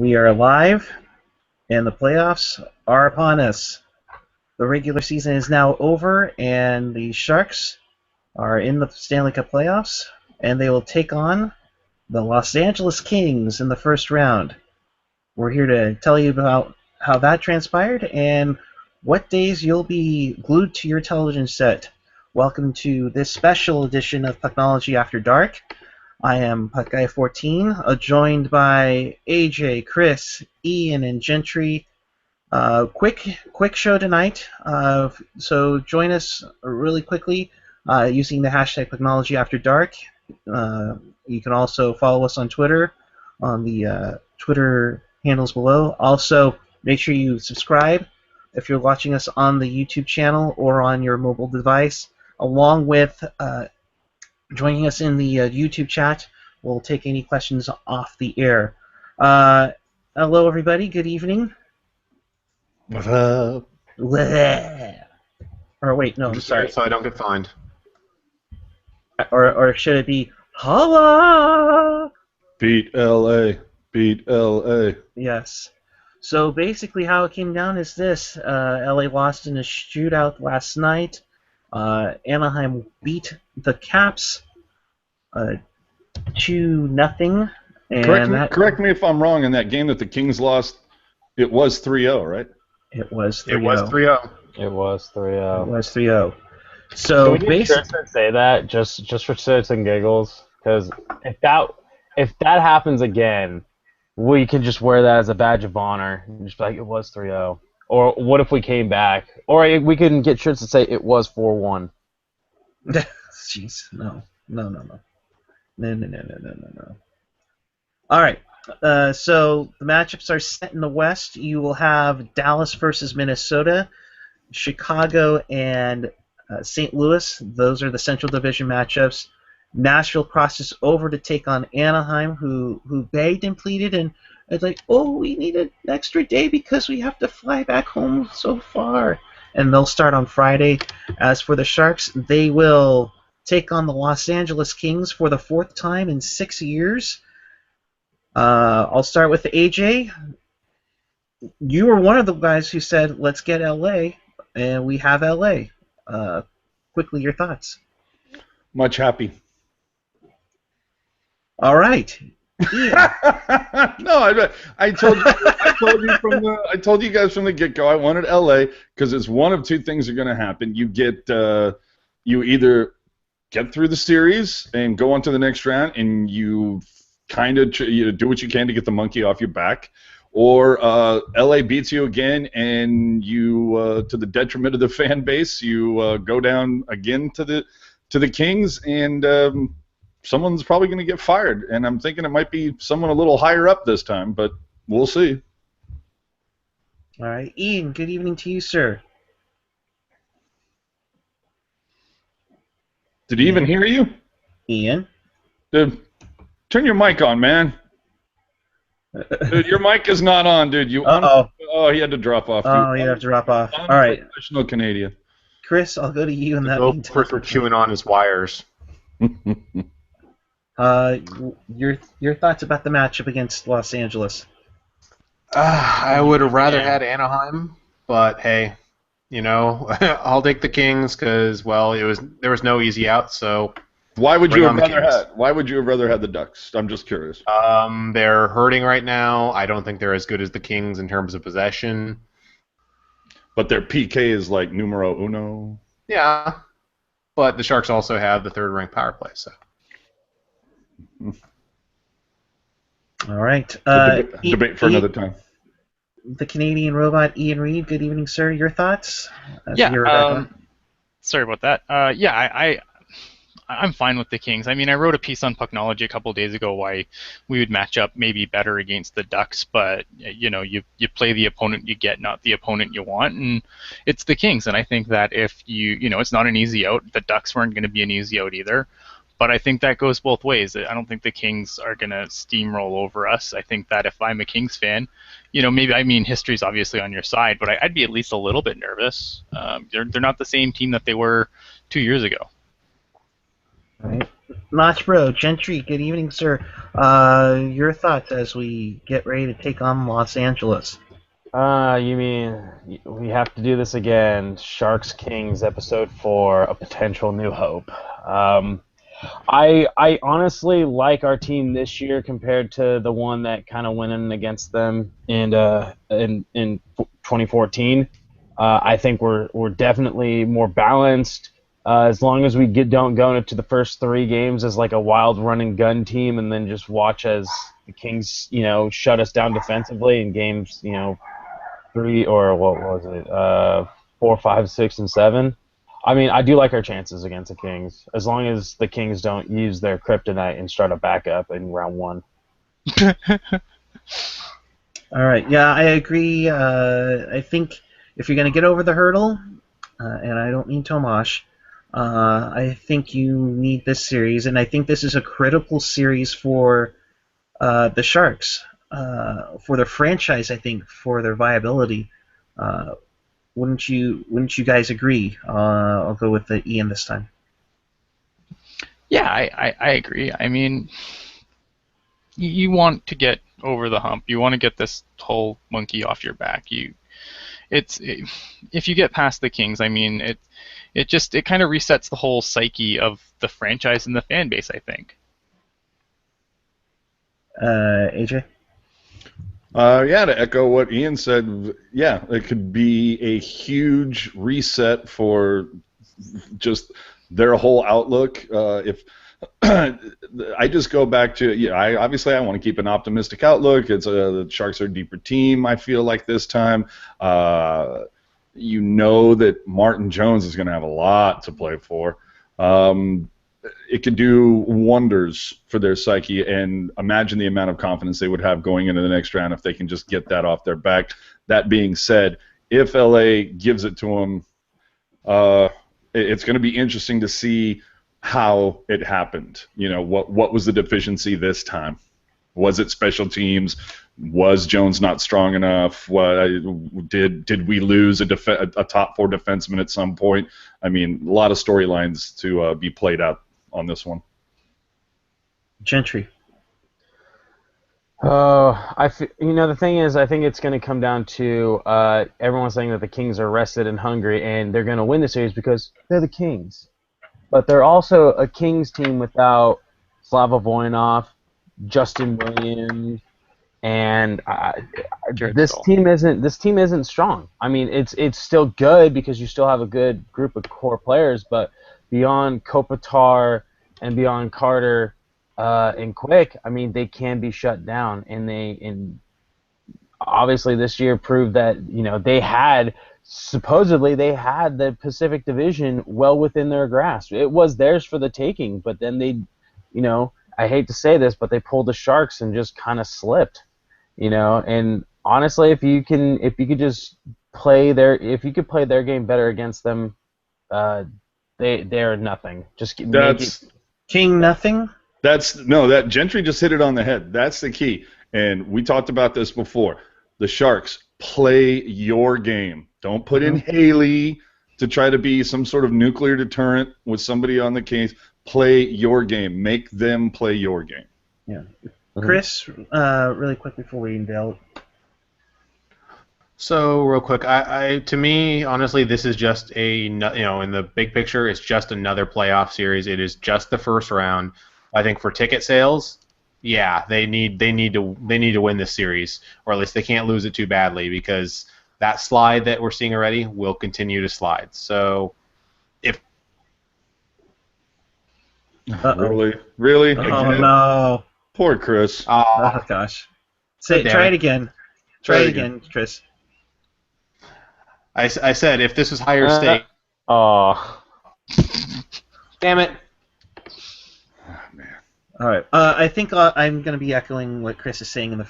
We are live, and the playoffs are upon us. The regular season is now over, and the Sharks are in the Stanley Cup playoffs, and they will take on the Los Angeles Kings in the first round. We're here to tell you about how that transpired and what days you'll be glued to your television set. Welcome to this special edition of Pucknology After Dark. I am PuckGuy14, joined by AJ, Chris, Ian, and Gentry. Quick show tonight. So join us really quickly using the hashtag Pucknology After Dark. You can also follow us on Twitter on the Twitter handles below. Also, make sure you subscribe if you're watching us on the YouTube channel or on your mobile device, along with joining us in the YouTube chat. We'll take any questions off the air. Hello, everybody. Good evening. What's up? Or wait, no, I'm sorry. So I don't get fined. Or should it be holla? Beat LA. Beat LA. Yes. So basically, how it came down is this: LA lost in a shootout last night. Anaheim beat the Caps 2-0. Correct me if I'm wrong. In that game that the Kings lost, it was 3-0, right? It was 3-0. It was 3-0. It was 3-0. It was 3-0. So can we get shirts that say that just for shits and giggles? Because if that happens again, we can just wear that as a badge of honor and just be like, it was 3-0. Or what if we came back? Or we can get shirts that say it was 4-1. Jeez, no. All right. So the matchups are set in the West. You will have Dallas versus Minnesota, Chicago and St. Louis. Those are the Central Division matchups. Nashville crosses over to take on Anaheim, who begged and pleaded, and it's like, oh, we need an extra day because we have to fly back home so far. And they'll start on Friday. As for the Sharks, they will take on the Los Angeles Kings for the fourth time in 6 years. I'll start with AJ. You were one of the guys who said, let's get LA, and we have LA. Quickly, your thoughts. Much happy. All right. No, I told you guys from the get-go I wanted LA because it's one of two things are going to happen. You either get through the series and go on to the next round, and you kind of do what you can to get the monkey off your back, or LA beats you again, and you, to the detriment of the fan base, you go down again to the Kings, and someone's probably going to get fired. And I'm thinking it might be someone a little higher up this time, but we'll see. All right, Ian. Good evening to you, sir. Did he even hear you? Ian. Dude, turn your mic on, man. Dude, your mic is not on, dude. Oh, he had to drop off. Oh, you have to drop off. All right. Professional Canadian. Chris, I'll go to you in that meantime. Chris, we're chewing on his wires. Your thoughts about the matchup against Los Angeles? I would have rather had Anaheim, but hey, I'll take the Kings because there was no easy out. So why would you have rather had the Ducks? I'm just curious. They're hurting right now. I don't think they're as good as the Kings in terms of possession. But their PK is like numero uno. Yeah, but the Sharks also have the third-ranked power play. So. All right. Debate for another time. The Canadian robot, Ian Reed. Good evening, sir. Your thoughts? Sorry about that. I'm fine with the Kings. I mean, I wrote a piece on Pucknology a couple days ago why we would match up maybe better against the Ducks, but you play the opponent you get, not the opponent you want, and it's the Kings. And I think that if it's not an easy out. The Ducks weren't going to be an easy out either. But I think that goes both ways. I don't think the Kings are going to steamroll over us. I think that if I'm a Kings fan, history's obviously on your side, but I'd be at least a little bit nervous. They're not the same team that they were 2 years ago. All right. Notch Bro, Gentry, good evening, sir. Your thoughts as we get ready to take on Los Angeles? You mean we have to do this again? Sharks Kings episode 4, a potential new hope. I honestly like our team this year compared to the one that kind of went in against them in 2014. I think we're definitely more balanced. As long as we don't go into the first 3 games as like a wild run and gun team, and then just watch as the Kings, shut us down defensively in games, 3 or what was it, 4, 5, 6, and 7. I mean, I do like our chances against the Kings, as long as the Kings don't use their kryptonite and start a backup in round 1. All right, yeah, I agree. I think if you're going to get over the hurdle, and I don't mean Tomash, I think you need this series, and I think this is a critical series for the Sharks, for their franchise. I think for their viability. Wouldn't you guys agree? I'll go with the Ian this time. Yeah, I agree. I mean, you want to get over the hump. You want to get this whole monkey off your back. If you get past the Kings, I mean, it kind of resets the whole psyche of the franchise and the fan base, I think. AJ? Yeah, to echo what Ian said, yeah, it could be a huge reset for just their whole outlook. If I just go back to, I want to keep an optimistic outlook. The Sharks are a deeper team, I feel like this time. That Martin Jones is going to have a lot to play for. It could do wonders for their psyche, and imagine the amount of confidence they would have going into the next round if they can just get that off their back. That being said, if LA gives it to them, it's going to be interesting to see how it happened. What was the deficiency this time? Was it special teams? Was Jones not strong enough? Did we lose a top 4 defenseman at some point? I mean, a lot of storylines to be played out on this one. Gentry. The thing is, I think it's going to come down to everyone's saying that the Kings are rested and hungry, and they're going to win the series because they're the Kings. But they're also a Kings team without Slava Voinov, Justin Williams, and this team isn't strong. I mean, it's still good because you still have a good group of core players, but beyond Kopitar and beyond Carter and Quick, I mean, they can be shut down, and obviously this year proved that supposedly they had the Pacific Division well within their grasp. It was theirs for the taking, but then I hate to say this, but they pulled the Sharks and just kind of slipped, And honestly, if you could play their game better against them, they're nothing. King nothing. That Gentry just hit it on the head. That's the key, and we talked about this before. The Sharks, play your game. Don't put in Haley to try to be some sort of nuclear deterrent with somebody on the case. Play your game. Make them play your game. Yeah. Chris, really quick before we delve. So real quick, to me, honestly, this is just in the big picture, it's just another playoff series. It is just the first round. I think for ticket sales, yeah, they need to win this series, or at least they can't lose it too badly, because that slide that we're seeing already will continue to slide. So if really, oh no, poor Chris. Oh gosh, try it again. Try it again, Chris. I said if this was higher stake. Oh, damn it. All right. I think I'm going to be echoing what Chris is saying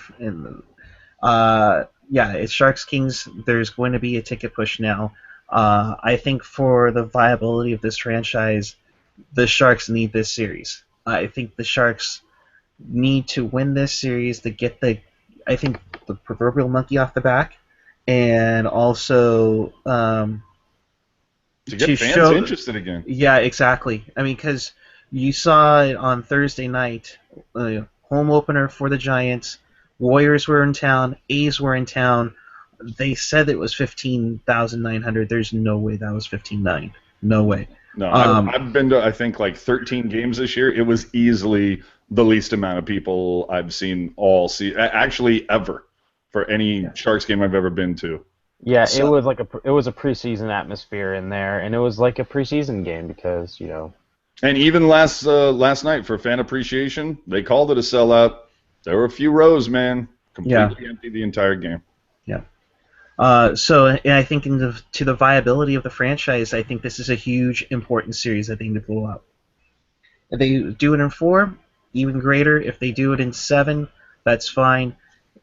it's Sharks Kings. There's going to be a ticket push now. I think for the viability of this franchise, the Sharks need this series. I think the Sharks need to win this series to get the proverbial monkey off the back, and also to get fans interested again. Yeah, exactly. I mean, because You saw it on Thursday night. Home opener for the Giants. Warriors were in town. A's were in town. They said it was 15,900. There's no way that was 15,900. No way. No, Um, I've been to I think like 13 games this year. It was easily the least amount of people I've seen actually ever for any Sharks game I've ever been to. Yeah, it so was like it was a preseason atmosphere in there, and it was like a preseason game because And even last night for fan appreciation, they called it a sellout. There were a few rows, man, yeah, completely empty the entire game. yeah. And I think to the viability of the franchise, I think this is a huge, important series. I think to pull out. If they do it in 4, even greater. If they do it in 7, that's fine.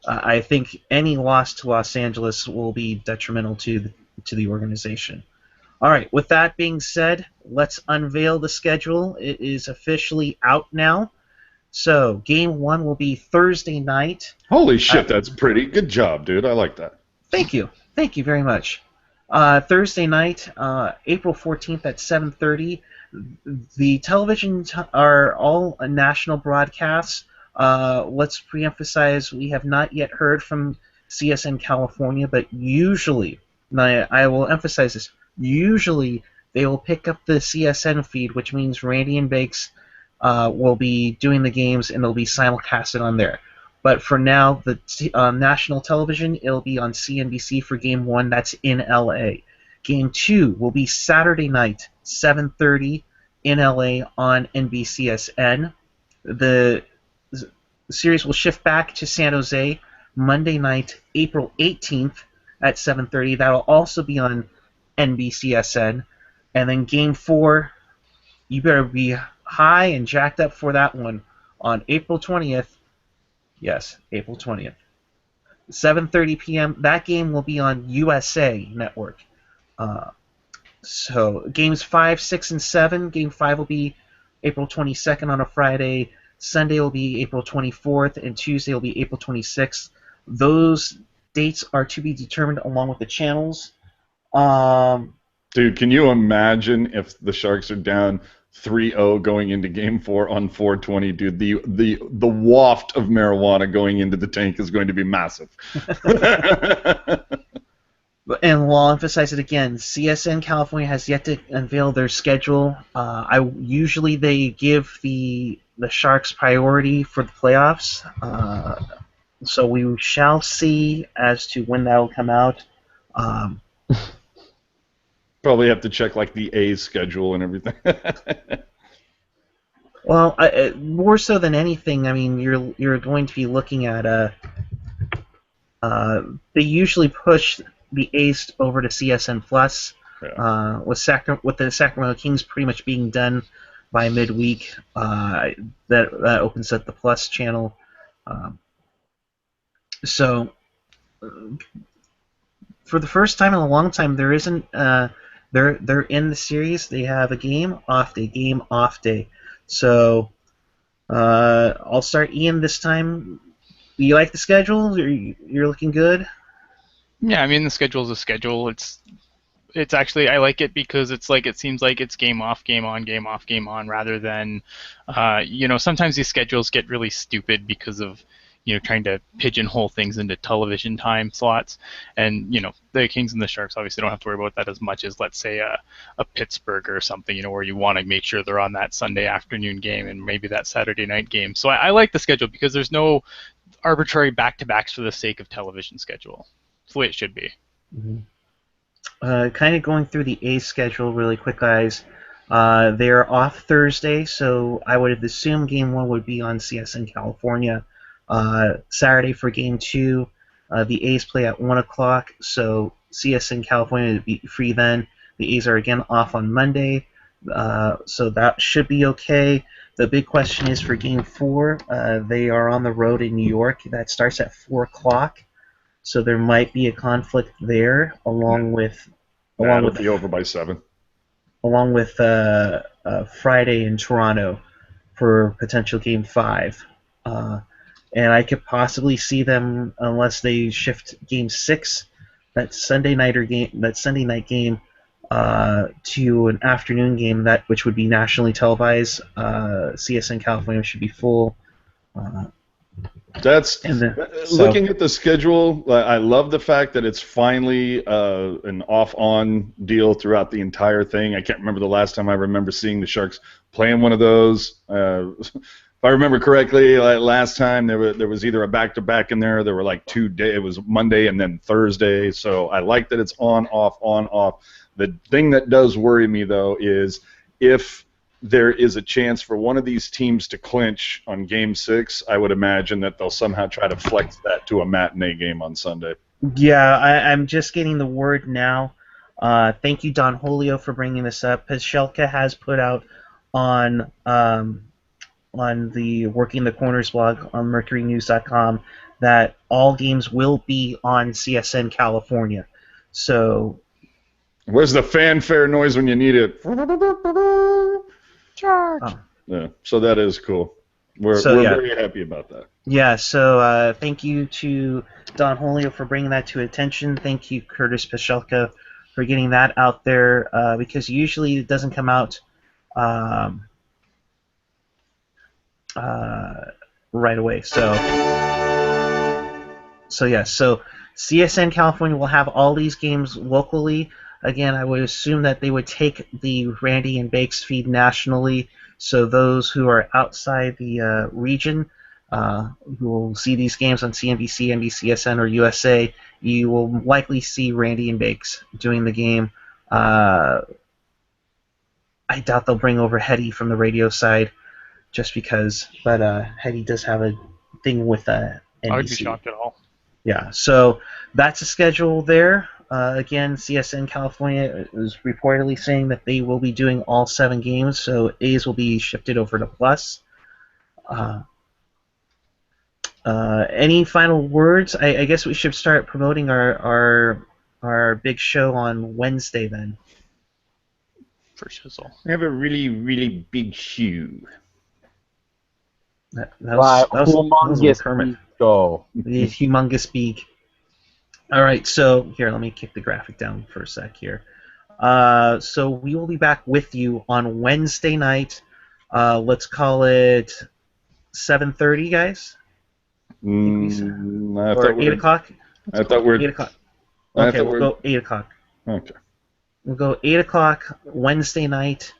I think any loss to Los Angeles will be detrimental to the organization. All right. With that being said, let's unveil the schedule. It is officially out now. So Game 1 will be Thursday night. Holy shit, that's pretty. Good job, dude. I like that. Thank you. Thank you very much. Thursday night, April 14th at 7:30. The televisions are all national broadcasts. Let's pre-emphasize we have not yet heard from CSN California, but usually, and I will emphasize this, usually they will pick up the CSN feed, which means Randy and Bakes will be doing the games and they'll be simulcasted on there. But for now, the national television, it'll be on CNBC for Game 1. That's in LA. Game 2 will be Saturday night, 7:30 in LA on NBCSN. The series will shift back to San Jose Monday night, April 18th at 7:30. That'll also be on NBCSN. And then Game 4, you better be high and jacked up for that one on April 20th. Yes, April 20th. 7:30 p.m. That game will be on USA Network. So games 5, 6, and 7. Game 5 will be April 22nd on a Friday. Sunday will be April 24th, and Tuesday will be April 26th. Those dates are to be determined along with the channels. Dude, can you imagine if the Sharks are down 3-0 going into Game 4 on 420? Dude, the waft of marijuana going into the tank is going to be massive. And I'll emphasize it again, CSN California has yet to unveil their schedule. Usually they give the Sharks priority for the playoffs. So we shall see as to when that will come out. Probably have to check like the A's schedule and everything. Well, more so than anything, I mean, you're going to be looking at they usually push the A's over to CSN Plus, Yeah. with the Sacramento Kings pretty much being done by midweek. That opens up the Plus channel. So for the first time in a long time, there isn't. They're in the series. They have a game off day. So I'll start Ian this time. You like the schedule? You're looking good. Yeah, I mean the schedule's a schedule. It's actually I like it because it's like it seems like it's game off, game on, game off, game on, rather than sometimes these schedules get really stupid because of trying to pigeonhole things into television time slots, and the Kings and the Sharks obviously don't have to worry about that as much as let's say a Pittsburgh or something, where you want to make sure they're on that Sunday afternoon game and maybe that Saturday night game. So I like the schedule because there's no arbitrary back-to-backs for the sake of television schedule. It's the way it should be. Mm-hmm. Kind of going through the A's schedule really quick, guys. They're off Thursday, so I would assume Game 1 would be on CSN California. Saturday for Game 2, the A's play at 1 o'clock, so CSN California would be free then. The A's are again off on Monday, so that should be okay. The big question is for Game 4, they are on the road in New York. That starts at 4 o'clock. So there might be a conflict there, along with That'll be over by 7. Along with Friday in Toronto for potential Game 5, and I could possibly see them unless they shift Game 6, that Sunday night game, to an afternoon game which would be nationally televised. CSN California should be full. That's And then, looking at the schedule. I love the fact that it's finally an off-on deal throughout the entire thing. I can't remember the last time I remember seeing the Sharks playing one of those. If I remember correctly, last time there was either a back-to-back in there. There were like 2 days. It was Monday and then Thursday. So I like that it's on, off, on, off. The thing that does worry me though is if there is a chance for one of these teams to clinch on Game 6, I would imagine that they'll somehow try to flex that to a matinee game on Sunday. yeah, I'm just getting the word now. Thank you, Don Julio, for bringing this up. Peshelka has put out on the Working the Corners blog on MercuryNews.com that all games will be on CSN California. So, Where's the fanfare noise when you need it? Charge. Yeah, so that is cool. We're yeah. very happy about that. Yeah, so thank you to Don Julio for bringing that to attention. Thank you, Curtis Peshelka, for getting that out there, because usually it doesn't come out right away. So CSN California will have all these games locally. Again, I would assume that they would take the Randy and Bakes feed nationally, so those who are outside the region who will see these games on CNBC, NBCSN, or USA, you will likely see Randy and Bakes doing the game. I doubt they'll bring over Hetty from the radio side, just because, but Hetty does have a thing with NBC. I would be shocked at all. Yeah, so that's a schedule there. Again, CSN California is reportedly saying that they will be doing all 7 games, so A's will be shifted over to Plus. Any final words? I guess we should start promoting our big show on Wednesday then. For shizzle. We have a really, really big shoe. That was humongous Kermit. show. The humongous beak. All right, so here, let me kick the graphic down for a sec here. So we will be back with you on Wednesday night. Let's call it 7:30, guys. Or 8 o'clock. I thought we're 8 o'clock. Okay, we'll go 8 o'clock. Okay. We'll go 8 o'clock Wednesday night.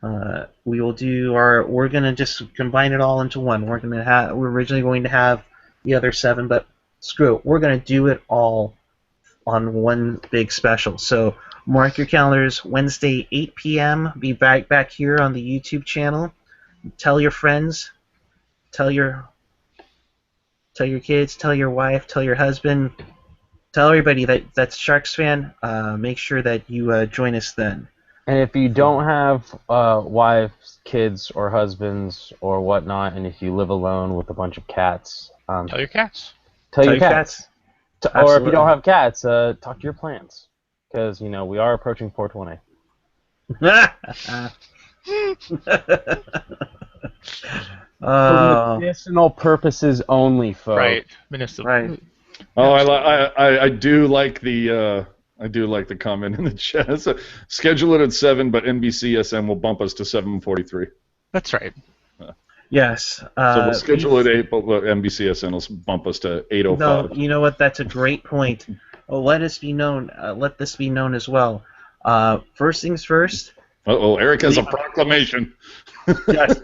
We will do we're gonna just combine it all into one. We're originally going to have the other 7, but screw it. We're gonna do it all on one big special. So mark your calendars. Wednesday 8 p.m. Be back here on the YouTube channel. Tell your friends. Tell your kids. Tell your wife. Tell your husband. Tell everybody that's Sharks fan. Make sure that you join us then. And if you don't have wives, kids, or husbands, or whatnot, and if you live alone with a bunch of cats, Tell your cats. Tell your cats. Or if Absolutely. you don't have cats, talk to your plants. Because, we are approaching 420. For medicinal purposes only, folks. Right. Minister. Right. Oh, I do like the comment in the chat. So, schedule it at 7, but NBCSN will bump us to 7:43. That's right. Yes. So we'll schedule it 8, but NBCSN will bump us to 8:05. No, you know what? That's a great point. Let this be known as well. First things first. Eric has a proclamation. Yes.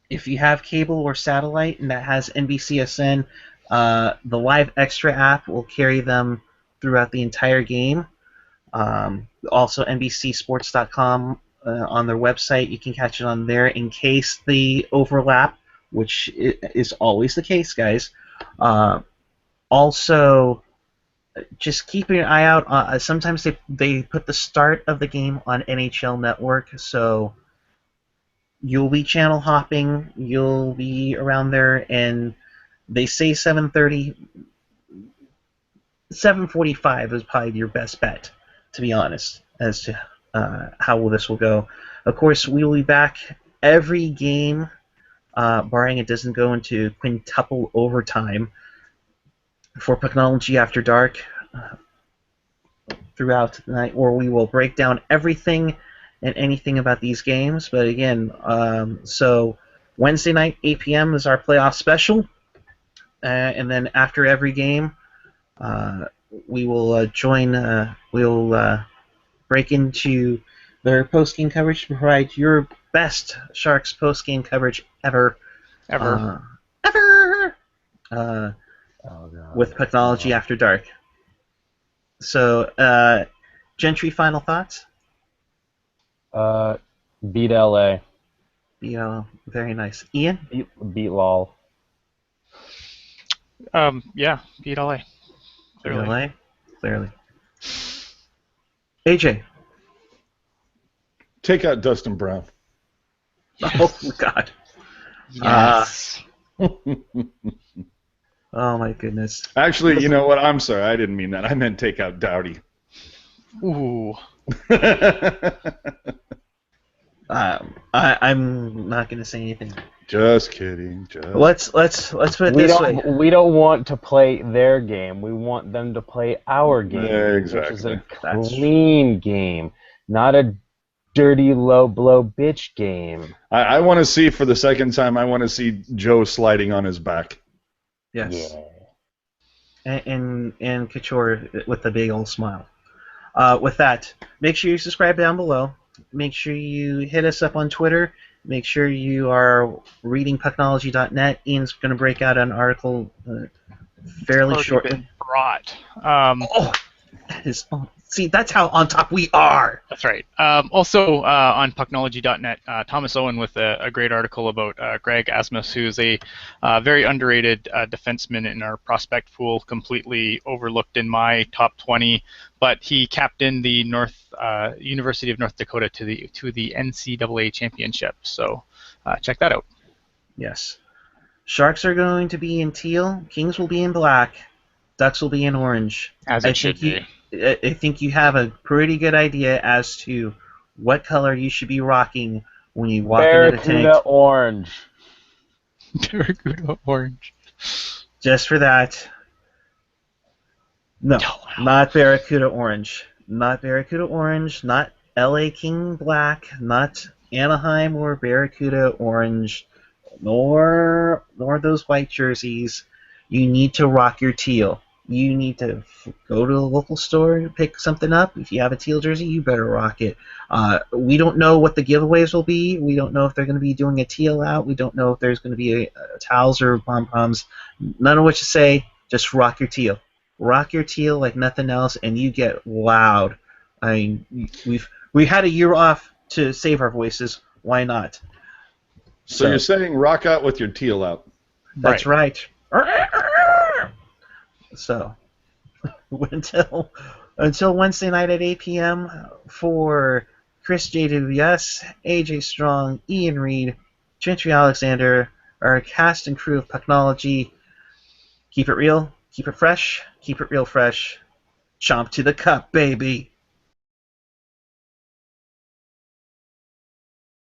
If you have cable or satellite and that has NBCSN, the Live Extra app will carry them throughout the entire game. Also, NBCSports.com on their website, you can catch it on there in case the overlap, which is always the case, guys. Also, just keep an eye out. Sometimes they put the start of the game on NHL Network, so you'll be channel hopping. You'll be around there, and they say 7:30. 7:45 is probably your best bet, to be honest, as to how this will go. Of course, we will be back every game, barring it doesn't go into quintuple overtime, for Pucknology After Dark. throughout the night, where we will break down everything and anything about these games. But again, so Wednesday night, 8 p.m. is our playoff special, and then after every game, we will we'll break into their post-game coverage to provide your best Sharks post-game coverage ever. Ever. Ever! Oh, God. With Pucknology After Dark. So, Gentry, final thoughts? Beat LA. Very nice. Ian? Beat LOL. Yeah, beat LA. Clearly. LA? Clearly. AJ? Take out Dustin Brown. Oh, God. Yes. Oh, my goodness. Actually, you know what? I'm sorry. I didn't mean that. I meant take out Doughty. Ooh. I'm not going to say anything. Just kidding. Let's put it this way. We don't want to play their game. We want them to play our game, Exactly. which is a clean game, not a dirty, low blow bitch game. I want to see, for the second time, I want to see Joe sliding on his back. Yes. Yeah. And Couture with a big old smile. With that, make sure you subscribe down below. Make sure you hit us up on Twitter. Make sure you are reading Pucknology.net. Ian's going to break out an article fairly shortly. Brought. Oh, that is. Oh, see, that's how on top we are. That's right. Also on Pucknology.net, Thomas Owen with a great article about Greg Asmus, who's a very underrated defenseman in our prospect pool, completely overlooked in my top 20. But he captained the University of North Dakota to the NCAA championship. So check that out. Yes. Sharks are going to be in teal. Kings will be in black. Ducks will be in orange. As it should be. I think you have a pretty good idea as to what color you should be rocking when you walk into the tank. Barracuda orange. Barracuda orange. Just for that. No, not Barracuda orange. Not Barracuda orange. Not LA King black. Not Anaheim or Barracuda orange. Nor those white jerseys. You need to rock your teal. You need to go to the local store and pick something up. If you have a teal jersey, you better rock it. We don't know what the giveaways will be. We don't know if they're going to be doing a teal out. We don't know if there's going to be towels or pom-poms. None of what you say. Just rock your teal. Rock your teal like nothing else, and you get loud. I mean, we had a year off to save our voices. Why not? So you're saying rock out with your teal out. That's right. So, until Wednesday night at 8 p.m. for Chris JWS, AJ Strong, Ian Reed, Gentry Alexander, our cast and crew of Pucknology, keep it real, keep it fresh, keep it real fresh. Chomp to the cup, baby.